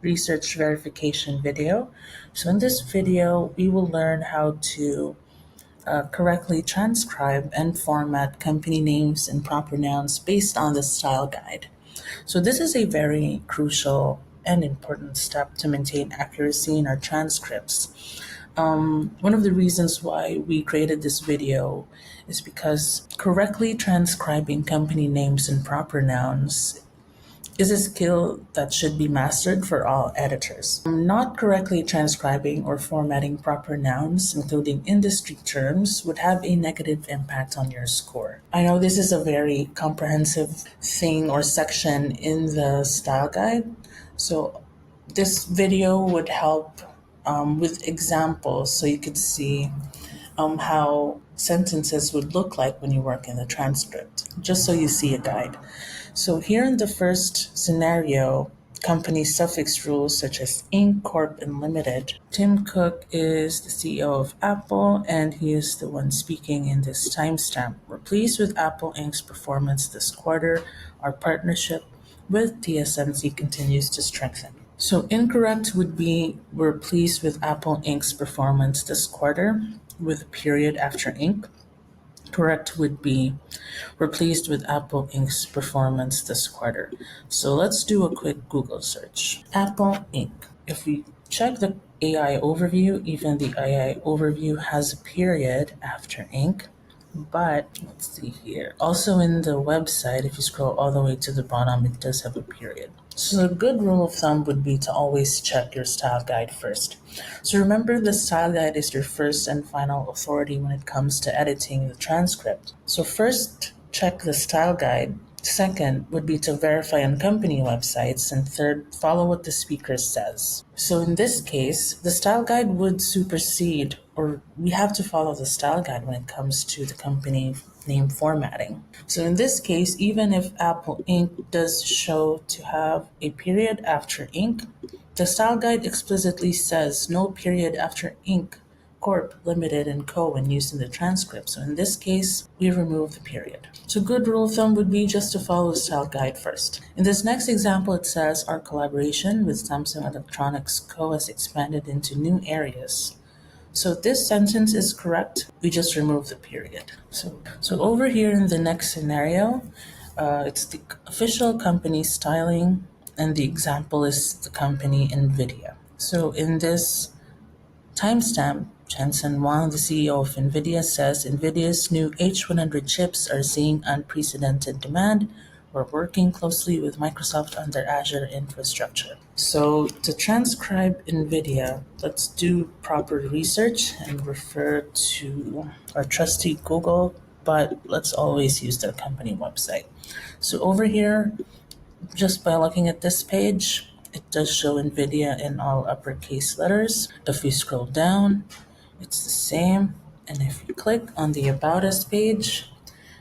research verification video. So in this video, we will learn how to correctly transcribe and format company names and proper nouns based on the style guide. So this is a very crucial and important step to maintain accuracy in our transcripts. One of the reasons why we created this video is because correctly transcribing company names and proper nouns is a skill that should be mastered for all editors. Not correctly transcribing or formatting proper nouns, including industry terms, would have a negative impact on your score. I know this is a very comprehensive thing or section in the style guide, so this video would help with examples so you could see how sentences would look like when you work in the transcript, just so you see a guide. So here in the first scenario, company suffix rules such as Inc., Corp., and Limited. Tim Cook is the CEO of Apple, and he is the one speaking in this timestamp. We're pleased with Apple Inc.'s performance this quarter. Our partnership with TSMC continues to strengthen. So incorrect would be we're pleased with Apple Inc.'s performance this quarter with a period after Inc. Correct would be we're pleased with Apple Inc.'s performance this quarter. So let's do a quick Google search. Apple Inc. If we check the AI overview, even the AI overview has a period after Inc. But let's see here. Also in the website, if you scroll all the way to the bottom, it does have a period. So a good rule of thumb would be to always check your style guide first. So remember, the style guide is your first and final authority when it comes to editing the transcript. So first, check the style guide. Second would be to verify on company websites. And third, follow what the speaker says. So in this case, the style guide would supersede, or we have to follow the style guide when it comes to the company name formatting. So in this case, even if Apple Inc. does show to have a period after Inc., the style guide explicitly says no period after Inc., Corp., Limited, and Co. when used in the transcript. So in this case, we remove the period. So good rule of thumb would be just to follow the style guide first. In this next example, it says our collaboration with Samsung Electronics Co. has expanded into new areas. So this sentence is correct. We just remove the period. So over here in the next scenario, it's the official company styling, and the example is the company NVIDIA. So in this timestamp, Jensen Huang, the CEO of NVIDIA, says NVIDIA's new H100 chips are seeing unprecedented demand. We're working closely with Microsoft on their Azure infrastructure. So to transcribe NVIDIA, let's do proper research and refer to our trusty Google, but let's always use their company website. So over here, just by looking at this page, it does show NVIDIA in all uppercase letters. If we scroll down, it's the same. And if you click on the About Us page,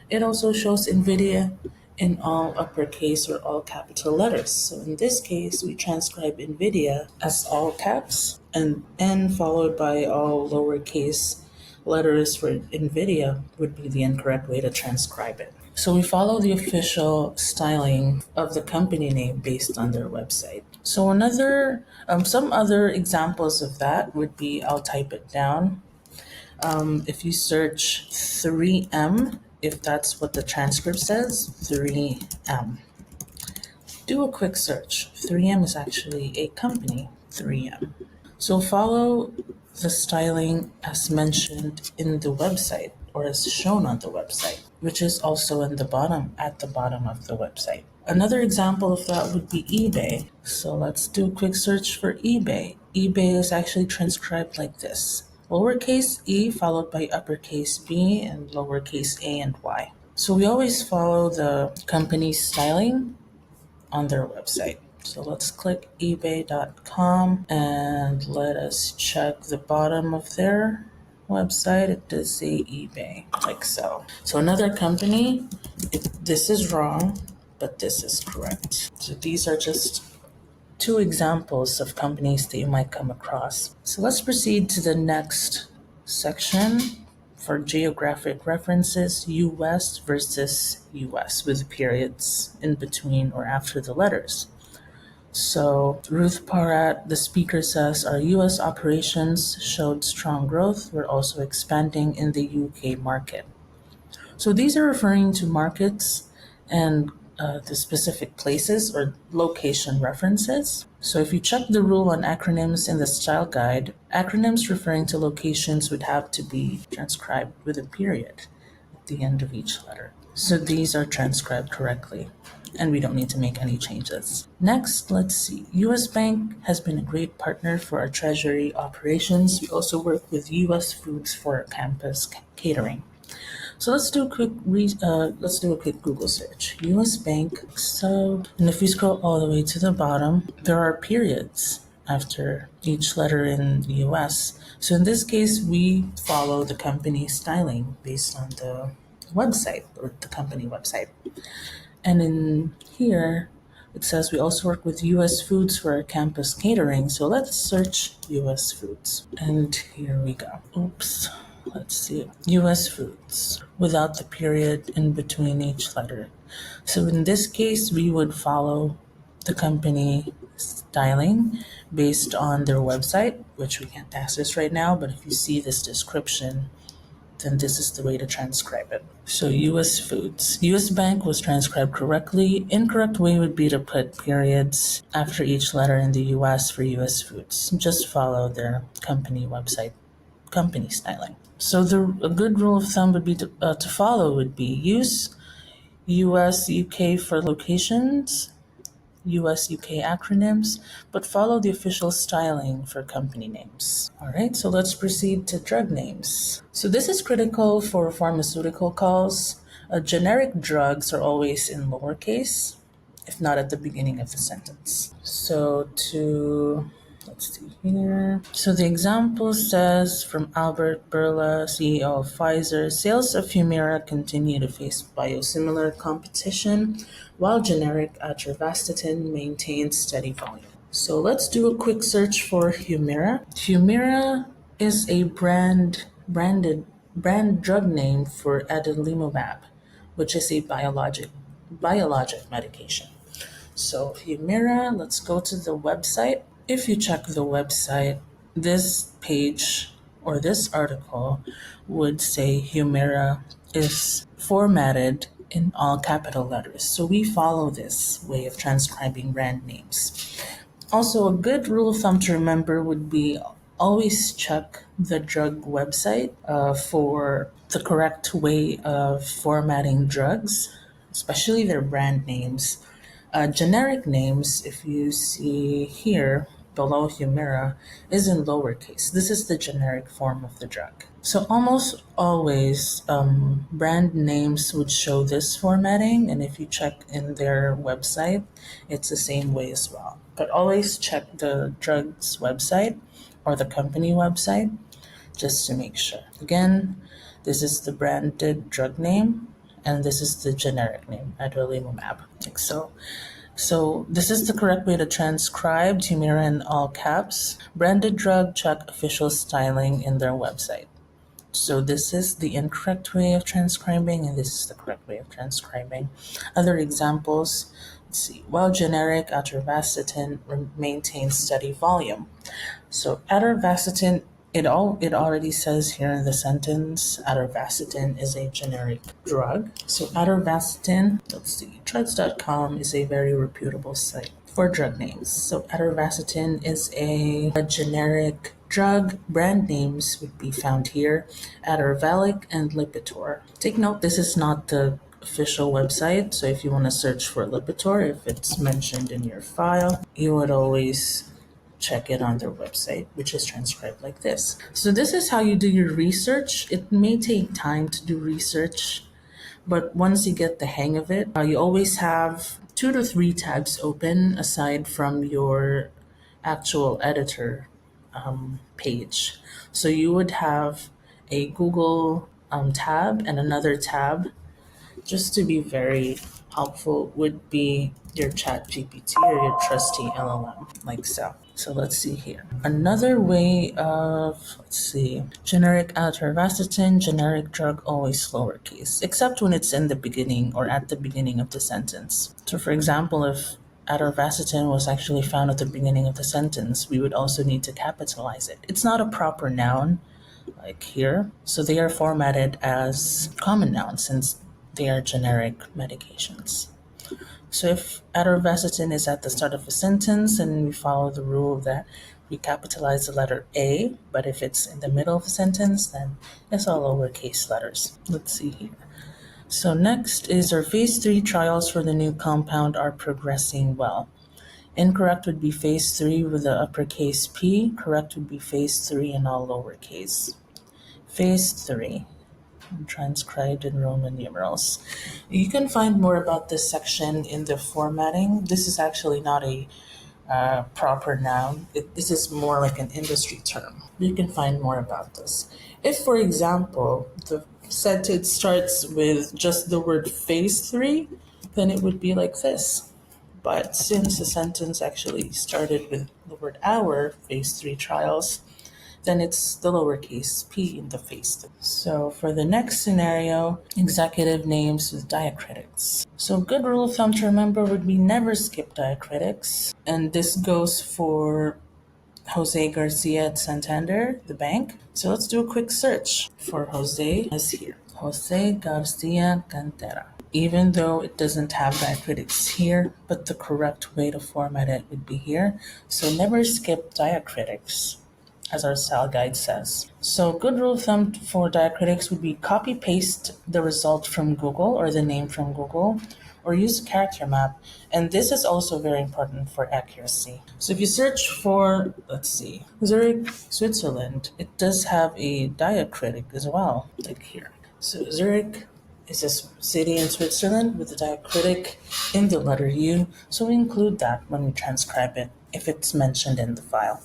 it also shows NVIDIA in all uppercase or all capital letters. So in this case, we transcribe NVIDIA as all caps and N followed by all lowercase letters for NVIDIA would be the incorrect way to transcribe it. So we follow the official styling of the company name based on their website. So some other examples of that would be, I'll type it down. If you search 3M, if that's what the transcript says, 3M. Do a quick search. 3M is actually a company, 3M. So follow the styling as mentioned in the website or as shown on the website, which is also at the bottom of the website. Another example of that would be eBay. So let's do a quick search for eBay. eBay is actually transcribed like this. Lowercase e followed by uppercase B and lowercase a and y. So we always follow the company's styling on their website. So let's click ebay.com and let us check the bottom of their website. It does say eBay, like so. So another company, this is wrong, but this is correct. So these are just two examples of companies that you might come across. So let's proceed to the next section for geographic references, US versus US with periods in between or after the letters. So Ruth Porat, the speaker, says our US operations showed strong growth. We're also expanding in the UK market. So these are referring to markets and the specific places or location references. So if you check the rule on acronyms in the style guide, acronyms referring to locations would have to be transcribed with a period at the end of each letter. So these are transcribed correctly and we don't need to make any changes. Next, let's see. US Bank has been a great partner for our treasury operations. We also work with US Foods for campus catering. So let's do a quick Google search. U.S. Bank. So, and if we scroll all the way to the bottom, there are periods after each letter in U.S. So in this case, we follow the company styling based on the website or the company website. And in here, it says we also work with US Foods for our campus catering. So let's search US Foods. And here we go. Oops. Let's see. US Foods without the period in between each letter. So in this case, we would follow the company styling based on their website, which we can't access right now. But if you see this description, then this is the way to transcribe it. So US Foods. US Bank was transcribed correctly. Incorrect way would be to put periods after each letter in the US for US Foods. Just follow their company website, company styling. So a good rule of thumb would be to follow would be use US UK for locations, US UK acronyms, but follow the official styling for company names. All right, so let's proceed to drug names. So this is critical for pharmaceutical calls. Generic drugs are always in lowercase, if not at the beginning of the sentence. So let's see here. So the example says from Albert Bourla, CEO of Pfizer, sales of Humira continue to face biosimilar competition, while generic atorvastatin maintains steady volume. So let's do a quick search for Humira. Humira is a brand drug name for adalimumab, which is a biologic medication. So Humira, let's go to the website. If you check the website, this page or this article would say Humira is formatted in all capital letters. So we follow this way of transcribing brand names. Also, a good rule of thumb to remember would be always check the drug website for the correct way of formatting drugs, especially their brand names. Generic names, if you see here below Humira, is in lowercase. This is the generic form of the drug. So almost always brand names would show this formatting, and if you check in their website, it's the same way as well. But always check the drug's website or the company website just to make sure. Again, this is the branded drug name, and this is the generic name, adalimumab. Like so. So this is the correct way to transcribe Humira in all caps. Branded drug, check official styling in their website. So this is the incorrect way of transcribing, and this is the correct way of transcribing. Other examples, let's see. While generic atorvastatin maintains steady volume. So atorvastatin, it already says here in the sentence, atorvastatin is a generic drug. So atorvastatin, let's see, drugs.com is a very reputable site for drug names. So atorvastatin is a generic drug. Brand names would be found here, Atorvalic and Lipitor. Take note, this is not the official website, so if you want to search for Lipitor, if it's mentioned in your file, you would always check it on their website, which is transcribed like this. So this is how you do your research. It may take time to do research, but once you get the hang of it, you always have 2 to 3 tabs open aside from your actual editor page. So you would have a Google tab and another tab. Just to be very helpful would be your chat GPT or your trusty LLM, like so. So let's see here. Another way of, generic atorvastatin, generic drug, always lowercase, except when it's in the beginning or at the beginning of the sentence. So for example, if atorvastatin was actually found at the beginning of the sentence, we would also need to capitalize it. It's not a proper noun like here, so they are formatted as common nouns since they are generic medications. So if atorvastatin is at the start of a sentence, and we follow the rule that we capitalize the letter A, but if it's in the middle of a sentence, then it's all lowercase letters. Let's see here. So next is our phase 3 trials for the new compound are progressing well. Incorrect would be phase 3 with the uppercase P. Correct would be phase 3 in all lowercase. Phase 3, transcribed in Roman numerals. You can find more about this section in the formatting. This is actually not a proper noun. This is more like an industry term. You can find more about this. If, for example, the sentence starts with just the word phase 3, then it would be like this. But since the sentence actually started with the word our, phase 3 trials, then it's the lowercase p in the phase 3. So for the next scenario, executive names with diacritics. So a good rule of thumb to remember would be never skip diacritics. And this goes for Jose Garcia at Santander, the bank. So let's do a quick search for Jose as here. Jose Garcia Cantera. Even though it doesn't have diacritics here, but the correct way to format it would be here. So never skip diacritics, as our style guide says. So good rule of thumb for diacritics would be copy paste the result from Google or the name from Google, or use a character map. And this is also very important for accuracy. So if you search for, let's see, Zurich, Switzerland, it does have a diacritic as well, like here. So Zurich is a city in Switzerland with a diacritic in the letter U. So we include that when we transcribe it if it's mentioned in the file.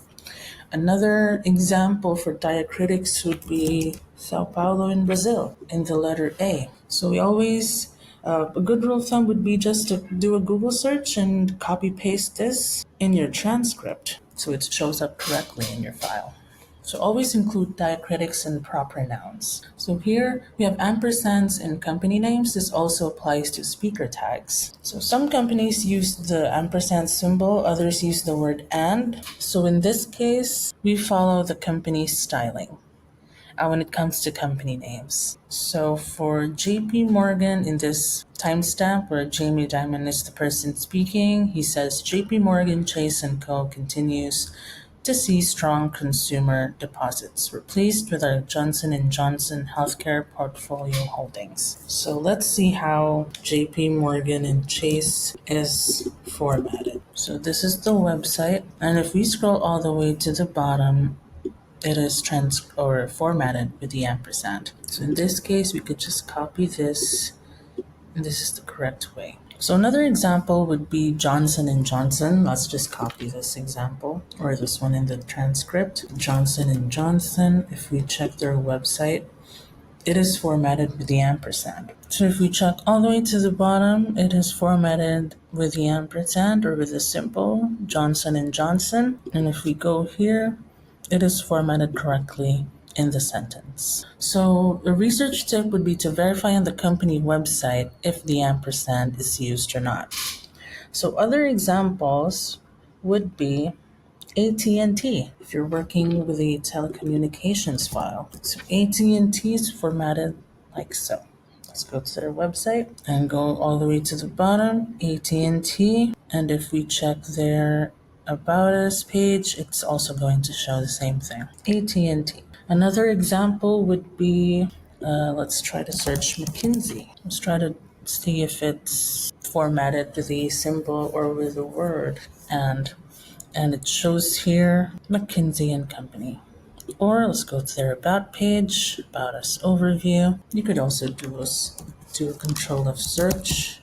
Another example for diacritics would be Sao Paulo in Brazil in the letter A. So we always, a good rule of thumb would be just to do a Google search and copy paste this in your transcript so it shows up correctly in your file. So always include diacritics in proper nouns. So here we have ampersands in company names. This also applies to speaker tags. So some companies use the ampersand symbol, others use the word and. So in this case, we follow the company styling when it comes to company names. So for JP Morgan in this timestamp where Jamie Dimon is the person speaking, he says JP Morgan Chase & Co. continues to see strong consumer deposits. We're pleased with our Johnson & Johnson healthcare portfolio holdings. So let's see how JP Morgan and Chase is formatted. So this is the website, and if we scroll all the way to the bottom, it is formatted with the ampersand. So in this case, we could just copy this, and this is the correct way. So another example would be Johnson & Johnson. Let's just copy this example, or this one in the transcript. Johnson & Johnson, if we check their website, it is formatted with the ampersand. So if we check all the way to the bottom, it is formatted with the ampersand or with a simple Johnson & Johnson. And if we go here, it is formatted correctly in the sentence. So a research tip would be to verify on the company website if the ampersand is used or not. So other examples would be AT&T if you're working with a telecommunications file. So AT&T is formatted like so. Let's go to their website and go all the way to the bottom, AT&T, and if we check their About Us page, it's also going to show the same thing, AT&T. Another example would be, let's try to search McKinsey. Let's try to see if it's formatted with a symbol or with a word, and it shows here McKinsey and Company. Or let's go to their About page, About Us overview. You could also do a control of search,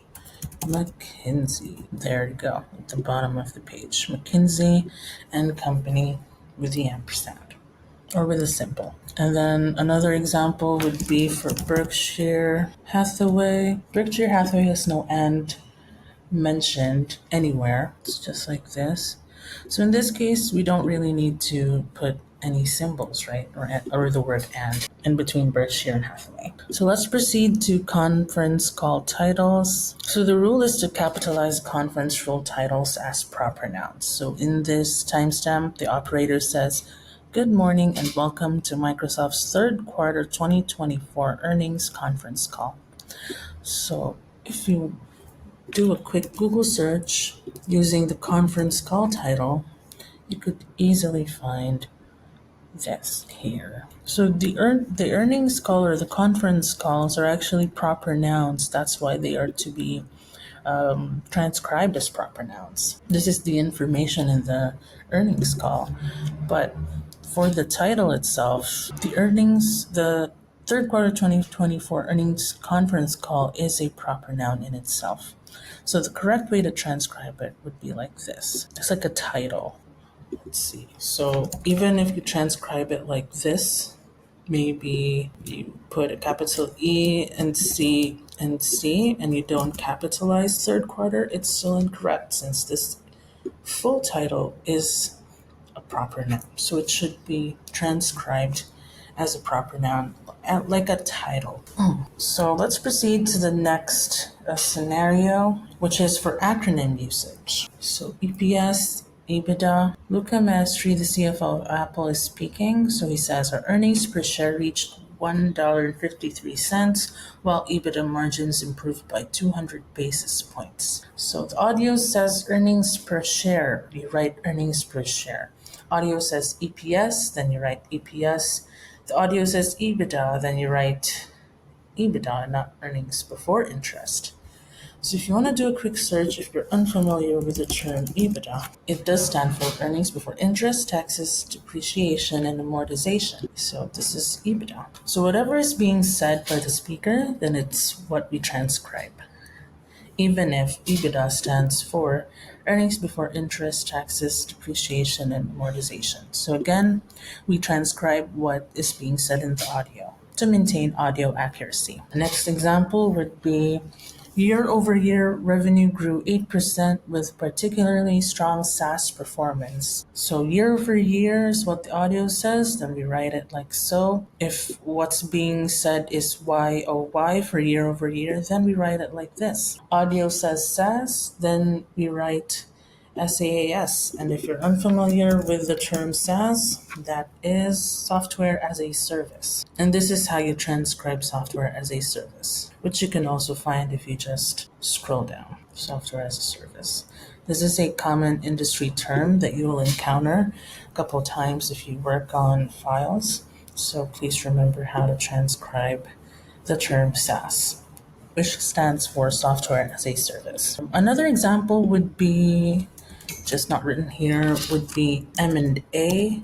McKinsey. There you go, at the bottom of the page, McKinsey and Company with the ampersand or with a symbol. And then another example would be for Berkshire Hathaway. Berkshire Hathaway has no and mentioned anywhere. It's just like this. So in this case, we don't really need to put any symbols, right? Or the word and in between Berkshire and Hathaway. So let's proceed to conference call titles. So the rule is to capitalize conference rule titles as proper nouns. So in this timestamp, the operator says, "Good morning and welcome to Microsoft's third quarter 2024 earnings conference call." So if you do a quick Google search using the conference call title, you could easily find this here. So the earnings call or the conference calls are actually proper nouns. That's why they are to be transcribed as proper nouns. This is the information in the earnings call. But for the title itself, the third quarter 2024 earnings conference call is a proper noun in itself. So the correct way to transcribe it would be like this. It's like a title. Let's see. So even if you transcribe it like this, maybe you put a capital E and C and you don't capitalize third quarter, it's still incorrect since this full title is a proper noun. So it should be transcribed as a proper noun, like a title. So let's proceed to the next scenario, which is for acronym usage. So EPS, EBITDA. Luca Maestri, the CFO of Apple, is speaking. So he says our earnings per share reached $1.53, while EBITDA margins improved by 200 basis points. So the audio says earnings per share. You write earnings per share. Audio says EPS, then you write EPS. The audio says EBITDA, then you write EBITDA, not earnings before interest. So if you want to do a quick search, if you're unfamiliar with the term EBITDA, it does stand for earnings before interest, taxes, depreciation, and amortization. So this is EBITDA. So whatever is being said by the speaker, then it's what we transcribe. Even if EBITDA stands for earnings before interest, taxes, depreciation, and amortization. So again, we transcribe what is being said in the audio to maintain audio accuracy. The next example would be year-over-year revenue grew 8% with particularly strong SaaS performance. So year-over-year is what the audio says, then we write it like so. If what's being said is YOY for year-over-year, then we write it like this. Audio says SaaS, then we write SaaS. And if you're unfamiliar with the term SaaS, that is software as a service. And this is how you transcribe software as a service, which you can also find if you just scroll down. Software as a service. This is a common industry term that you will encounter a couple times if you work on files. So please remember how to transcribe the term SaaS, which stands for software as a service. Another example would be, just not written here, would be M&A,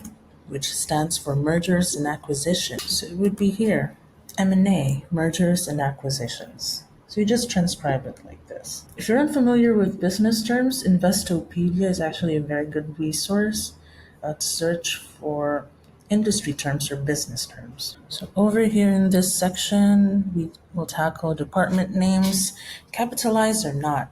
which stands for mergers and acquisitions. So it would be here, M&A, mergers and acquisitions. So you just transcribe it like this. If you're unfamiliar with business terms, Investopedia is actually a very good resource to search for industry terms or business terms. So over here in this section, we will tackle department names, capitalized or not.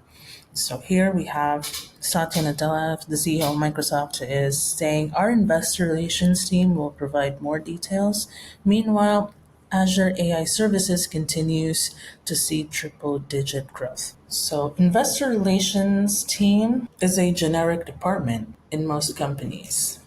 So here we have Satya Nadella, the CEO of Microsoft, is saying our investor relations team will provide more details. Meanwhile, Azure AI Services continues to see triple-digit growth. So investor relations team is a generic department in most companies.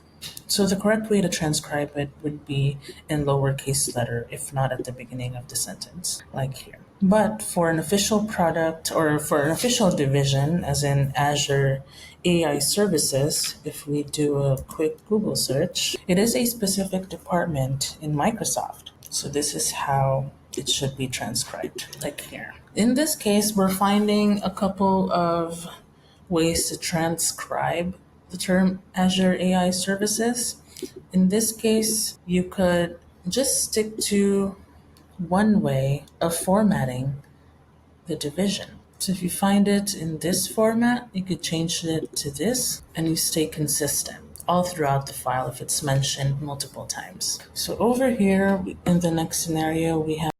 So the correct way to transcribe it would be in lowercase letter, if not at the beginning of the sentence, like here. But for an official product or for an official division, as in Azure AI Services, if we do a quick Google search, it is a specific department in Microsoft. So this is how it should be transcribed, like here. In this case, we're finding a couple of ways to transcribe the term Azure AI Services. In this case, you could just stick to one way of formatting the division. So if you find it in this format, you could change it to this and you stay consistent all throughout the file if it's mentioned multiple times. So over here in the next scenario, we have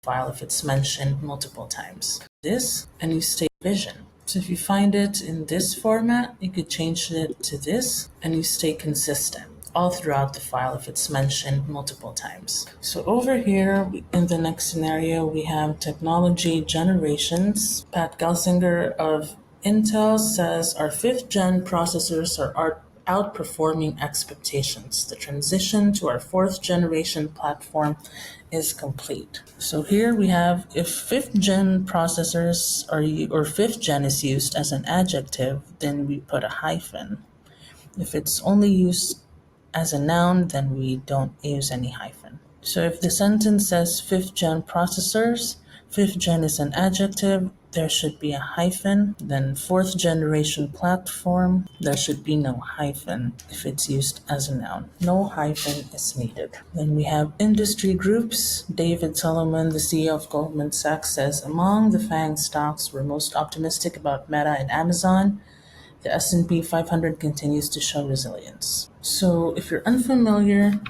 file if it's mentioned multiple times. This and you stay vision So if you find it in this format, you could change it to this and you stay consistent all throughout the file if it's mentioned multiple times. So over here in the next scenario, we have technology generations. Pat Gelsinger of Intel says our 5th gen processors are outperforming expectations. The transition to our 4th generation platform is complete. So here we have if 5th gen processors or 5th gen is used as an adjective, then we put a hyphen. If it's only used as a noun, then we don't use any hyphen. So if the sentence says 5th gen processors, 5th gen is an adjective, there should be a hyphen. Then 4th generation platform, there should be no hyphen if it's used as a noun. No hyphen is needed. Then we have industry groups. David Solomon, the CEO of Goldman Sachs, says among the FANG stocks, we're most optimistic about Meta and Amazon. The S&P 500 continues to show resilience. So if you're unfamiliar,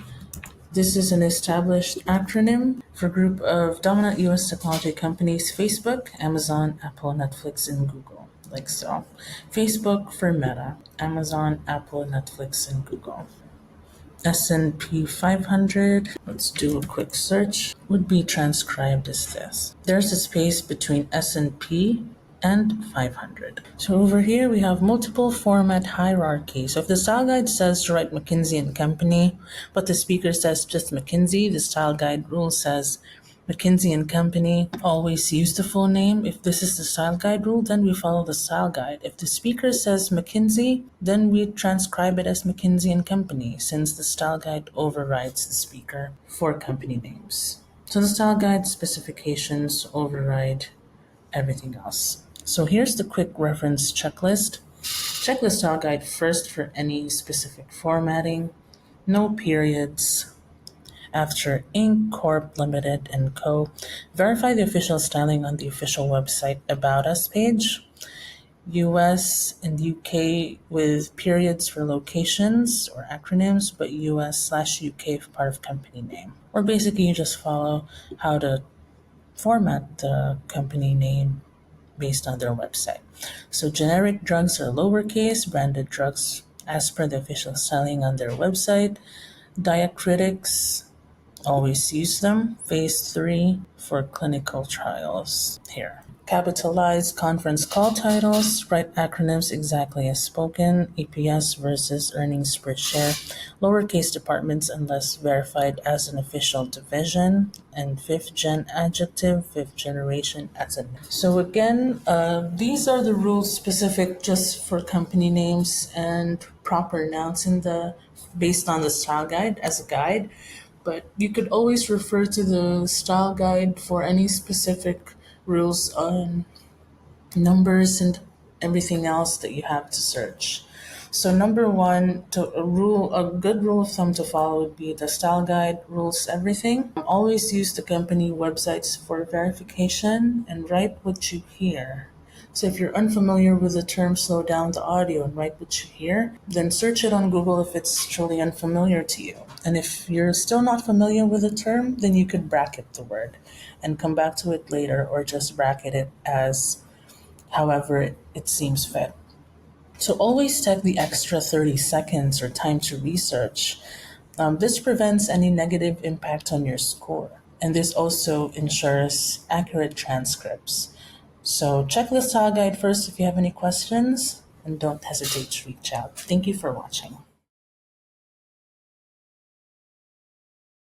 this is an established acronym for a group of dominant US technology companies: Facebook, Amazon, Apple, Netflix, and Google. Like so. Facebook for Meta, Amazon, Apple, Netflix, and Google. S&P 500, let's do a quick search, would be transcribed as this. There's a space between S&P and 500. So over here we have multiple format hierarchy. So if the style guide says to write McKinsey and Company, but the speaker says just McKinsey, the style guide rule says McKinsey and Company, always use the full name. If this is the style guide rule, then we follow the style guide. If the speaker says McKinsey, then we transcribe it as McKinsey and Company, since the style guide overrides the speaker for company names. So the style guide specifications override everything else. So here's the quick reference checklist. Check the style guide first for any specific formatting. No periods after Inc., Corp., Limited, and Co. Verify the official styling on the official website About Us page. US and UK with periods for locations or acronyms, but US/UK for part of company name. Or basically you just follow how to format the company name based on their website. So generic drugs are lowercase, branded drugs as per the official styling on their website. Diacritics, always use them. Phase 3 for clinical trials here. Capitalize conference call titles, write acronyms exactly as spoken, EPS versus earnings per share, lowercase departments unless verified as an official division, and 5th gen adjective, 5th generation as a. So again, these are the rules specific just for company names and proper nouns based on the style guide as a guide. But you could always refer to the style guide for any specific rules on numbers and everything else that you have to search. So number one, a good rule of thumb to follow would be the style guide rules everything. Always use the company websites for verification and write what you hear. So if you're unfamiliar with the term slow down the audio and write what you hear, then search it on Google if it's truly unfamiliar to you. And if you're still not familiar with the term, then you could bracket the word and come back to it later, or just bracket it as however it seems fit. So always take the extra 30 seconds or time to research. This prevents any negative impact on your score. And this also ensures accurate transcripts. So check the style guide first if you have any questions, and don't hesitate to reach out. Thank you for watching.